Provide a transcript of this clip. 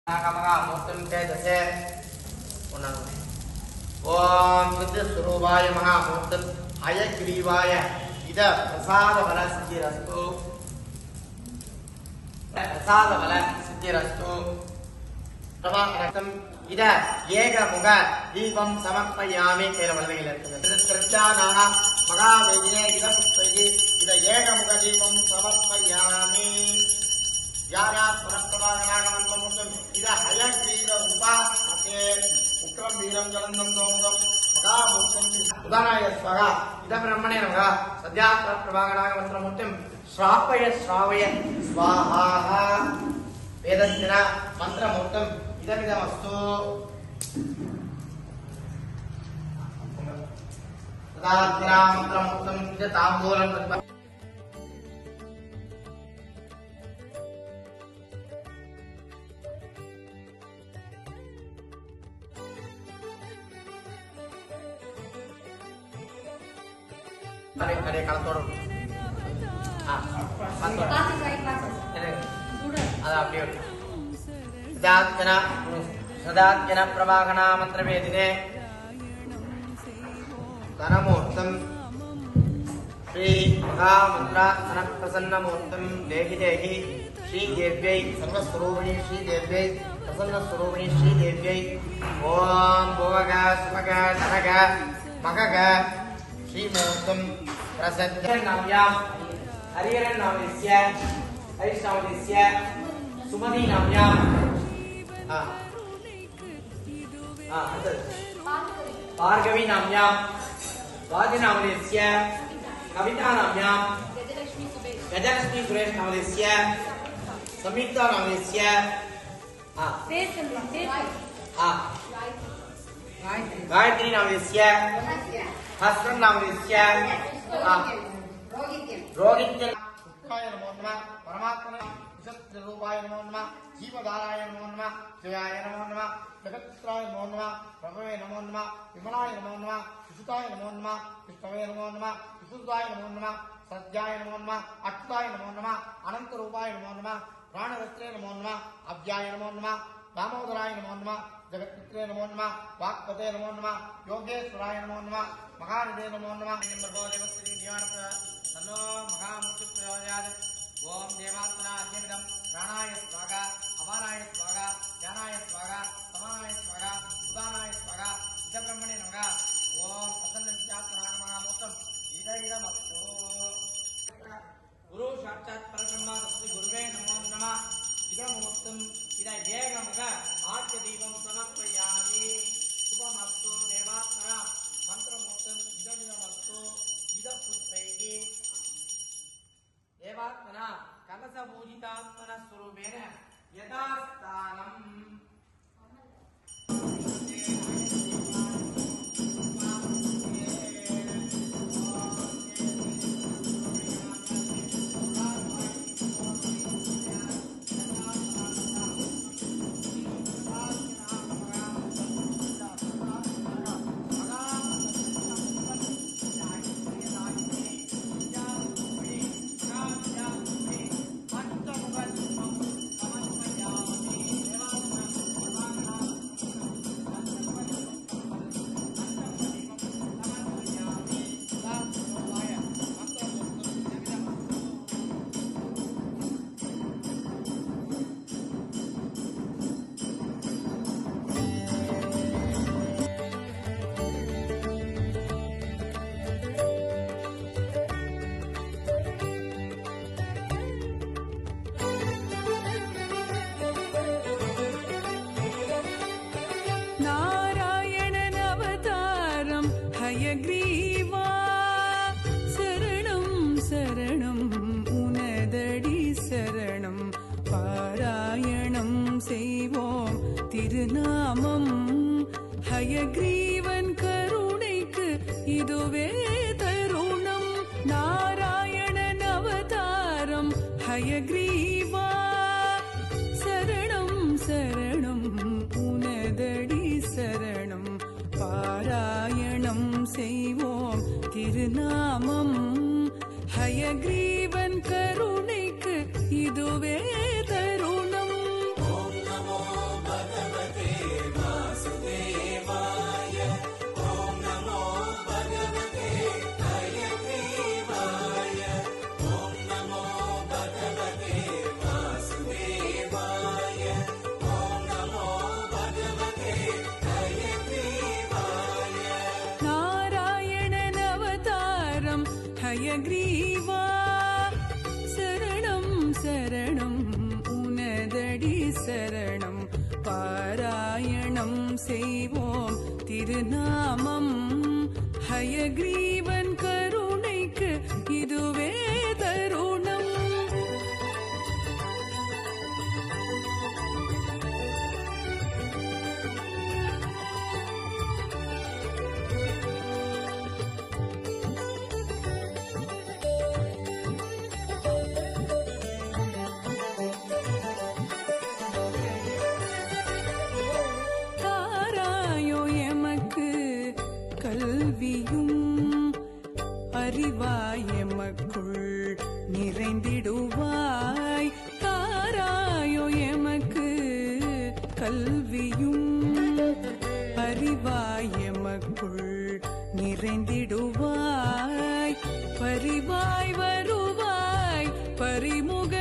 महामूर्तिं तेजसे ओम सिद्धस्वरूपाय महामूर्तिं हयग्रीवाय इद प्रसादबलसिद्धिरस्तु इद एकमुख दीपं समर्पयामि महावेदिने इद पुष्पैः इद एकमुख दीपं समर्पयामि उग्रम वीरम जलंदम दोमुखम महामूर्तिं उदानाय स्वाहा इद ब्रह्मणे नमः सद्यात्र प्रभागणाय मंत्रमूर्तिं श्रापय श्रावय स्वाहा वेदस्थिना मंत्रमूर्तिं इदमिदमस्तु सदात्रा मंत्रमूर्तिं इद ताम्बूलं अरे कलतोड़ सदात्जन प्रवाहना मंत्रवेदिने धनमूर्तिं श्री महामंत्रासन प्रसन्नमूर्तिं देहि देहि श्रीदेव्यै सर्वस्वरूपिणी श्रीदेव्यै प्रसन्नस्वरूपिणी श्रीदेव्यै ओम भोग सुभग धनग मगग श्रीमूर्तिं प्रसन्ननाम्यां हरिहरनामस्य हरिश्रावणस्य सुमतीनाम्यां भार्गवीनाम्यां वादिनामस्य कवितानाम्यां गजलक्ष्मी सुरेशनामस्य संयुक्तानामस्य गायत्रीनामस्य हस्रं नामस्य रोहित्य नमो नमः परमात्मने विशुद्धरूपाय नमो नमः जीवधाराय नमो नमः जयाय नमो नमः जगत्पुत्राय नमो नमः प्रभवे नमो नमः विमलाय नमो नमः विशुद्धाय नमो नमः विष्णवे नमो नमः विशुद्धाय नमो नमः सत्याय नमो नमः अच्युताय नमो नमः अनंतरूपाय नमो नमः प्राणरत्रे नमो नमः अव्याय नमो नमः दामोदराय नमो नमः जगत्पुत्रे नमो नमः वाक्पते नमो नमः योगेश्वराय नमो नमः महानिधे नमो नमः तन्नो महामूर्ति प्रचोदयात् ओम देवात्मना अद्यमिदं प्राणाय स्वाहा अपानाय स्वाहा ज्ञानाय स्वाहा समानाय स्वाहा उदानाय स्वाहा इद ब्रह्मणे नमः ओम प्रसन्नविद्यात्मना महामूर्तिं इदमस्तु गुरु साक्षात् परब्रह्म तस्मै गुरुवे नमो नमः इदमूर्तिं इद एकमुख आद्यदीपं समर्पयामि शुभमस्तु देवात्मना मंत्रमूर्तिं इदमिदमस्तु इद पुष्पैः देवात्मना कलशपूजितात्मना स्वरूपेण यथास्थानम् हयग्रीवा शरणं शरणं उनदडि शरणं पारायणं செய்வோம் திருநாமம் हयग्रीवन கருணைக்கு இதுவே தருணம் நாராயணன் அவதாரம் हयग्रीवा शरणं शरणं उनदडि शरणं பாராயணம் செய்வோம் திருநாமம் हयग्रीवन கருணைக்கு இதுவே தருணம் ஓம் நமோ சரணம் பாராயணம் செய்வோம் திருநாமம் ஹயக்ரீவன் கருணைக்கு இதுவே தருணம். கல்வியும் அறிவாய் எமக்குள் நிறைந்திடுவாய். தாராயோ எமக்கு கல்வியும் அறிவாய் எமக்குள் நிறைந்திடுவாய். பரிவாய் வருவாய் பரிமுக